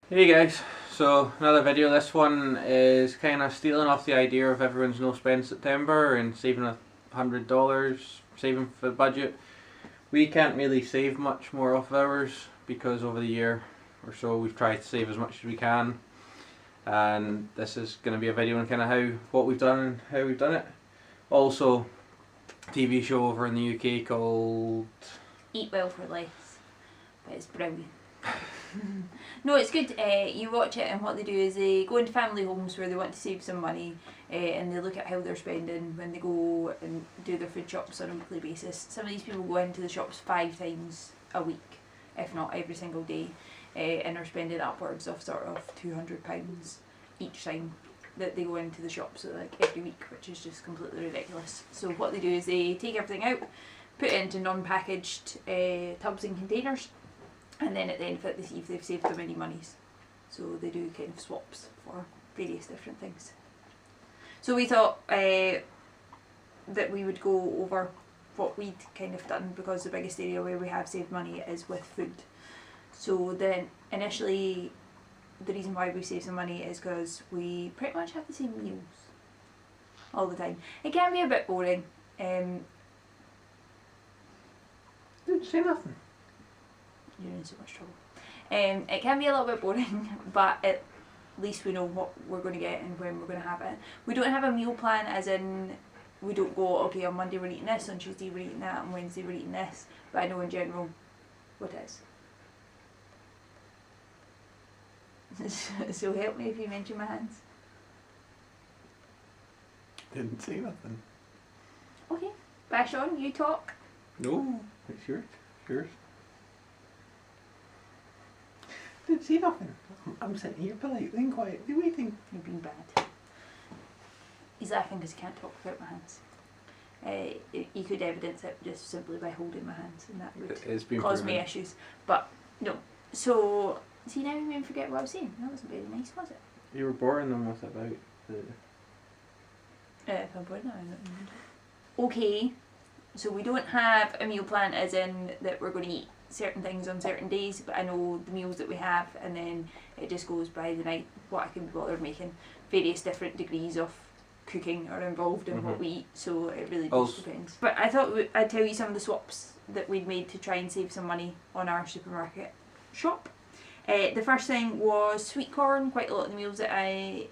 Hey guys, so another video. This one is kind of stealing off the idea of everyone's no spend September and saving $100, saving for the budget. We can't really save much more off ours because over the year or so we've tried to save as much as we can, and this is going to be a video on kind of what we've done and how we've done it. Also, a TV show over in the UK called Eat Well for Less, but it's brilliant. No, it's good. You watch it and what they do is they go into family homes where they want to save some money, and they look at how they're spending when they go and do their food shops on a weekly basis. Some of these people go into the shops 5 times a week, if not every single day, and are spending upwards of sort of £200 each time that they go into the shops, like every week, which is just completely ridiculous. So what they do is they take everything out, put it into non-packaged tubs and containers, and then at the end of it they see if they've saved them any monies. So they do kind of swaps for various different things. So we thought that we would go over what we'd kind of done, because the biggest area where we have saved money is with food. So then initially the reason why we save some money is because we pretty much have the same meals all the time. It can be a bit boring. Didn't say nothing. You're in so much trouble. It can be a little bit boring, but at least we know what we're going to get and when we're going to have it. We don't have a meal plan, as in we don't go, okay, on Monday we're eating this, on Tuesday we're eating that, on Wednesday we're eating this, but I know in general what it is. So help me if you mention my hands. Didn't say nothing. Okay, bash on, you talk. No, it's yours. Didn't say nothing. I'm sitting here politely and quietly waiting. You're being bad. He's laughing because he can't talk without my hands. You could evidence it just simply by holding my hands, and that would cause me issues. But no. So, see, now you made me forget what I was saying. That wasn't very nice, was it? You were boring them with about the... If I'm boring, I don't know. Okay, so we don't have a meal plan as in that we're going to eat certain things on certain days, but I know the meals that we have, and then it just goes by the night what I can be bothered making. Various different degrees of cooking are involved in what we eat, so it really just depends. But I thought I'd tell you some of the swaps that we'd made to try and save some money on our supermarket shop. The first thing was sweet corn. Quite a lot of the meals that I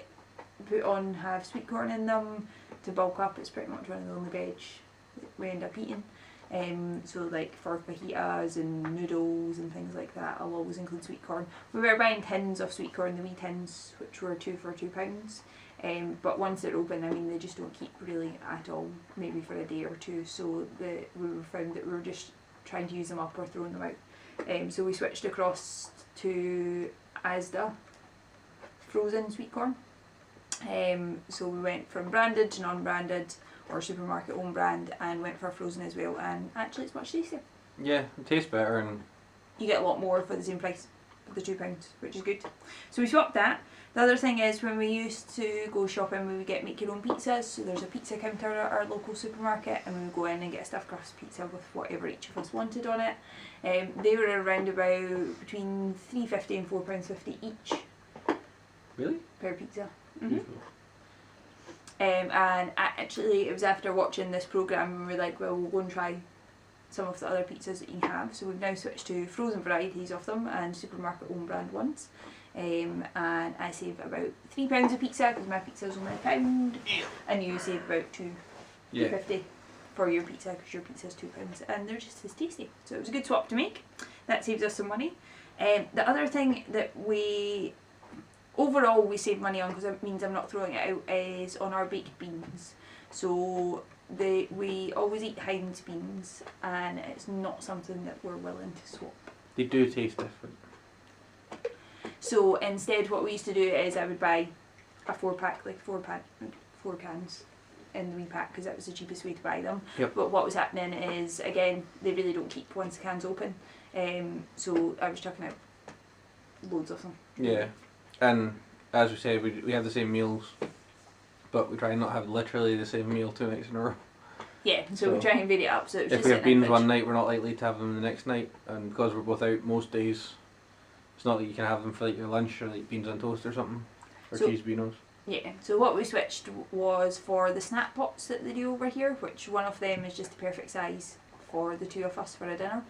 put on have sweet corn in them to bulk up. It's pretty much one of the only veg that we end up eating. So like for fajitas and noodles and things like that, I'll always include sweet corn. We were buying tins of sweet corn, the wee tins, which were 2 for £2. But once they're open, I mean, they just don't keep really at all, maybe for a day or two. So we found that we were just trying to use them up or throwing them out. So we switched across to Asda frozen sweet corn. So we went from branded to non-branded, or supermarket own brand, and went for frozen as well, and actually it's much tastier. Yeah, it tastes better, and you get a lot more for the same price of the £2, which is good. So we swapped that. The other thing is, when we used to go shopping, we would get make your own pizzas. So there's a pizza counter at our local supermarket, and we would go in and get a stuffed crust pizza with whatever each of us wanted on it. They were around about between £3.50 and £4.50 each. Really? Per pizza. Mm-hmm. And actually it was after watching this programme and we were like, well, we'll go and try some of the other pizzas that you can have. So we've now switched to frozen varieties of them and supermarket own brand ones. And I save about £3 a pizza because my pizza's only £1, and you save about £2.50 for your pizza because your pizza's £2, and they're just as tasty. So it was a good swap to make. That saves us some money. The other thing that overall we save money on, because it means I'm not throwing it out, is on our baked beans. So we always eat Heinz beans, and it's not something that we're willing to swap. They do taste different. So instead what we used to do is I would buy a 4-pack, like 4 cans in the wee pack, because that was the cheapest way to buy them. Yep. But what was happening is, again, they really don't keep once the can's open. So I was chucking out loads of them. Yeah. And as we said, we have the same meals, but we try and not have literally the same meal 2 nights in a row. Yeah, so we try and vary it up. So it was if we have beans one night, we're not likely to have them the next night, and because we're both out most days, It's not that you can have them for like your lunch or like beans on toast or something, or So- cheese beanos. Yeah, so what we switched was for the snack pots that they do over here, which one of them is just the perfect size for the two of us for a dinner.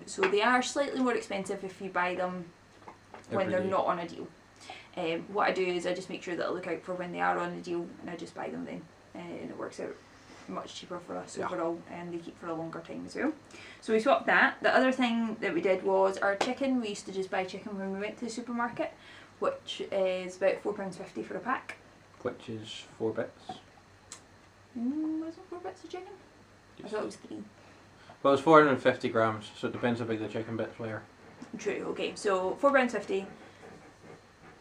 So they are slightly more expensive if you buy them when Every they're day. not on a deal. What I do is I just make sure that I look out for when they are on a deal and I just buy them then. And it works out much cheaper for us overall, and they keep for a longer time as well. So we swapped that. The other thing that we did was our chicken. We used to just buy chicken when we went to the supermarket, which is about £4.50 for a pack. Which is 4 bits. Was it 4 bits of chicken? I thought it was 3. Well, it's 450 grams, so it depends how big the chicken bits were. True, okay. So £4.50.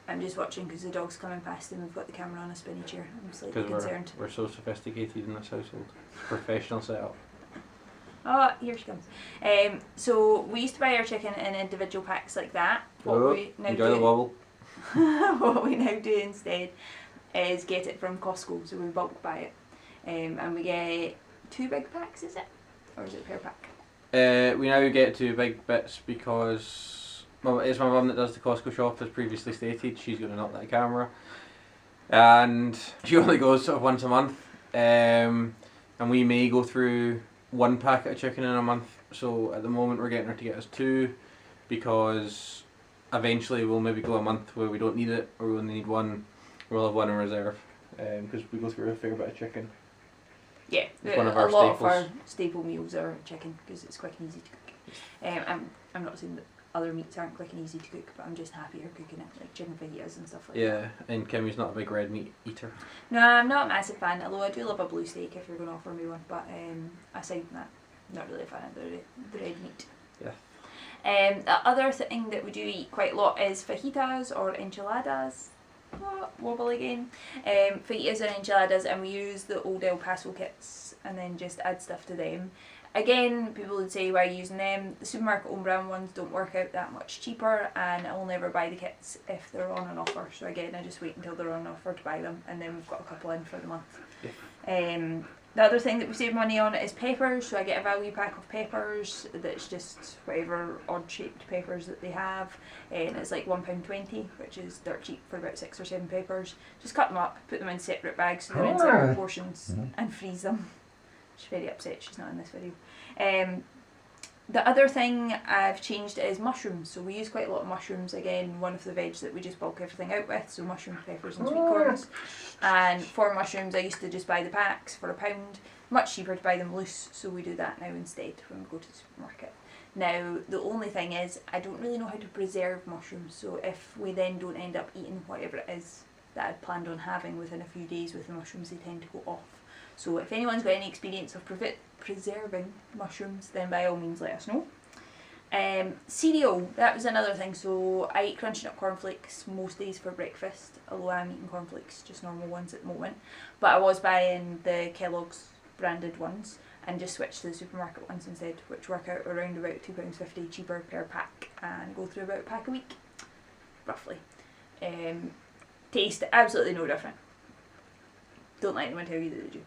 I'm just watching because the dog's coming past and we've got the camera on a spinny chair. I'm slightly Because concerned. we're so sophisticated in this household. Professional setup. Oh, here she comes. So we used to buy our chicken in individual packs like that. What we now Enjoy the do, wobble. what we now do instead is get it from Costco. So we bulk buy it, and we get 2 big packs. Is it, or is it per pack? We now get 2 big bits because, well, it's my mum that does the Costco shop, as previously stated. She's going to knock that camera. And she only goes sort of once a month. And we may go through 1 packet of chicken in a month. So at the moment we're getting her to get us 2 because eventually we'll maybe go a month where we don't need it, or we only need 1. We'll have 1 in reserve because we go through a fair bit of chicken. Yeah, It's one of our a lot staples. of our staple meals are chicken because it's quick and easy to cook. I'm not saying that other meats aren't quick and easy to cook, but I'm just happier cooking it, like chicken fajitas and stuff like that. Yeah, and Kimmy's not a big red meat eater. No, I'm not a massive fan, although I do love a blue steak if you're going to offer me one, but aside from that, not really a fan of the red meat. Yeah. The other thing that we do eat quite a lot is fajitas or enchiladas. Oh, wobble again. Fajitas and enchiladas, and we use the old El Paso kits and then just add stuff to them. Again, people would say, why are you using them? The supermarket own brand ones don't work out that much cheaper, and I will never buy the kits if they're on an offer. So again, I just wait until they're on offer to buy them, and then we've got a couple in for the month. Yeah. The other thing that we save money on is peppers. So I get a value pack of peppers that's just whatever odd shaped peppers that they have, and it's like £1.20, which is dirt cheap for about 6 or 7 peppers. Just cut them up, put them in separate bags so they're in separate portions, and freeze them. She's very upset she's not in this video. The other thing I've changed is mushrooms. So we use quite a lot of mushrooms. Again, one of the veg that we just bulk everything out with. So mushrooms, peppers and sweet corns. And for mushrooms I used to just buy the packs for £1. Much cheaper to buy them loose, so we do that now instead when we go to the supermarket. Now the only thing is I don't really know how to preserve mushrooms, so if we then don't end up eating whatever it is that I'd planned on having within a few days with the mushrooms, they tend to go off. So if anyone's got any experience of preserving mushrooms, then by all means let us know. Cereal, that was another thing. So I eat Crunchy Nut cornflakes most days for breakfast, although I'm eating cornflakes, just normal ones at the moment. But I was buying the Kellogg's branded ones and just switched to the supermarket ones instead, which work out around about £2.50 cheaper per pack and go through about a pack a week, roughly. Taste absolutely no different. Don't let anyone tell you that they do.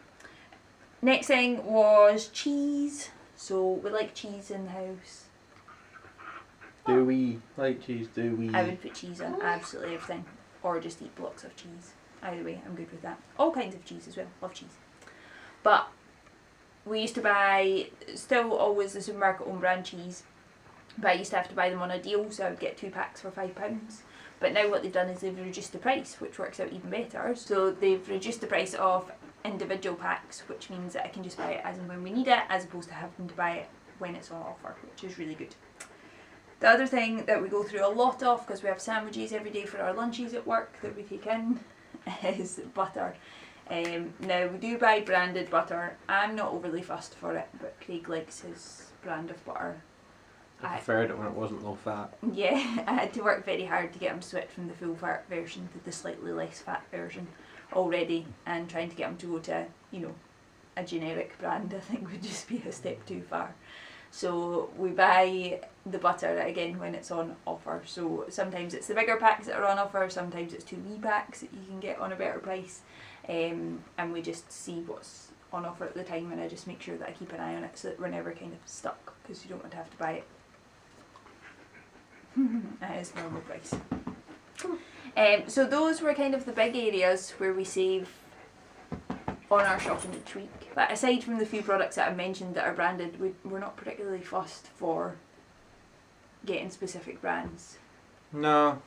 Next thing was cheese. So we like cheese in the house. Do we like cheese? Do we? I would put cheese on absolutely everything, or just eat blocks of cheese. Either way, I'm good with that. All kinds of cheese as well. Love cheese. But we used to buy, still always the supermarket own brand cheese, but I used to have to buy them on a deal, so I would get 2 packs for £5. But now what they've done is they've reduced the price, which works out even better. So they've reduced the price of individual packs, which means that I can just buy it as and when we need it, as opposed to having to buy it when it's on offer, which is really good. The other thing that we go through a lot of, because we have sandwiches every day for our lunches at work that we take in, is butter. Now we do buy branded butter. I'm not overly fussed for it, but Craig likes his brand of butter. I preferred it when it wasn't low fat. Yeah, I had to work very hard to get him to switch from the full fat version to the slightly less fat version already, and trying to get him to go to, you know, a generic brand I think would just be a step too far. So we buy the butter again when it's on offer. So sometimes it's the bigger packs that are on offer, sometimes it's 2 wee packs that you can get on a better price, and we just see what's on offer at the time, and I just make sure that I keep an eye on it so that we're never kind of stuck, because you don't want to have to buy it That is normal price. So those were kind of the big areas where we save on our shopping each week. But aside from the few products that I mentioned that are branded, we're not particularly fussed for getting specific brands. No.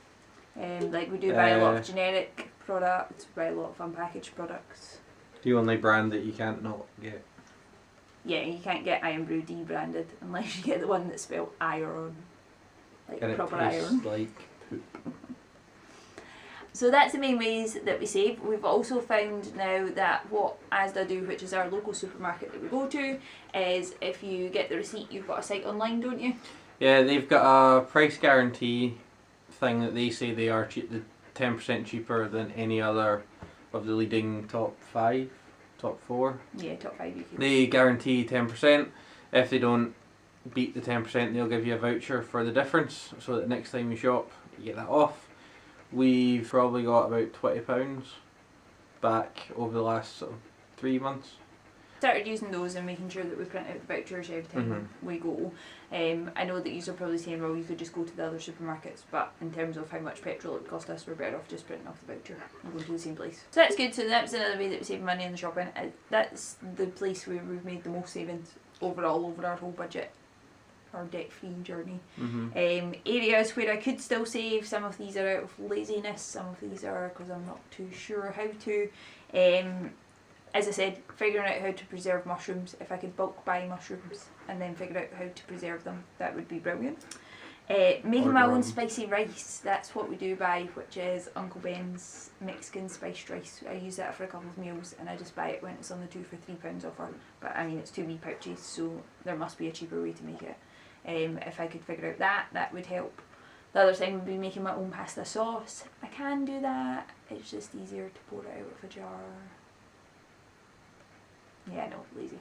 Like we do buy a lot of generic products, buy a lot of unpackaged products. The only brand that you can't not get. Yeah, you can't get Iron Brew D branded unless you get the one that's spelled iron. Like And proper it tastes iron. like poop. So that's the main ways that we save. We've also found now that what Asda do, which is our local supermarket that we go to, is if you get the receipt, you've got a site online, don't you? Yeah, they've got a price guarantee thing that they say they are the 10% cheaper than any other of the leading top 5, top 4. Yeah, top 5 UK. They guarantee 10%. If they don't beat the 10%, they'll give you a voucher for the difference, so that next time you shop, you get that off. We've probably got about £20 back over the last sort of 3 months. Started using those and making sure that we print out the vouchers every time we go. I know that you're probably saying, well, you could just go to the other supermarkets, but in terms of how much petrol it would cost us, we're better off just printing off the voucher and going to the same place. So that's good. So that's another way that we save money in the shopping. That's the place where we've made the most savings overall over our whole budget, our debt-free journey. Areas where I could still save, some of these are out of laziness, some of these are because I'm not too sure how to. As I said, figuring out how to preserve mushrooms. If I could bulk buy mushrooms and then figure out how to preserve them, that would be brilliant. Making my own spicy rice, that's what we do buy, which is Uncle Ben's Mexican spiced rice. I use that for a couple of meals and I just buy it when it's on the 2 for £3 offer. But I mean, it's 2 wee pouches, so there must be a cheaper way to make it. If I could figure out that, that would help. The other thing would be making my own pasta sauce. I can do that, it's just easier to pour it out of a jar. Yeah, no, lazy.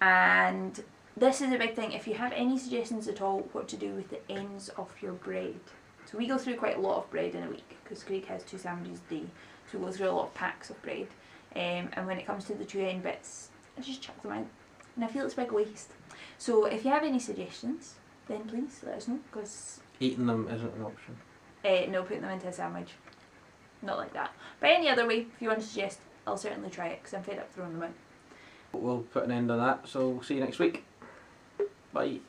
And this is a big thing. If you have any suggestions at all what to do with the ends of your bread. So we go through quite a lot of bread in a week because Craig has 2 sandwiches a day. So we go through a lot of packs of bread. And when it comes to the 2 end bits, I just chuck them out. And I feel it's a big waste. So if you have any suggestions, then please let us know. Because Eating them isn't an option. no, putting them into a sandwich. Not like that. But any other way, if you want to suggest, I'll certainly try it because I'm fed up throwing them out. We'll put an end on that, so we'll see you next week. Bye.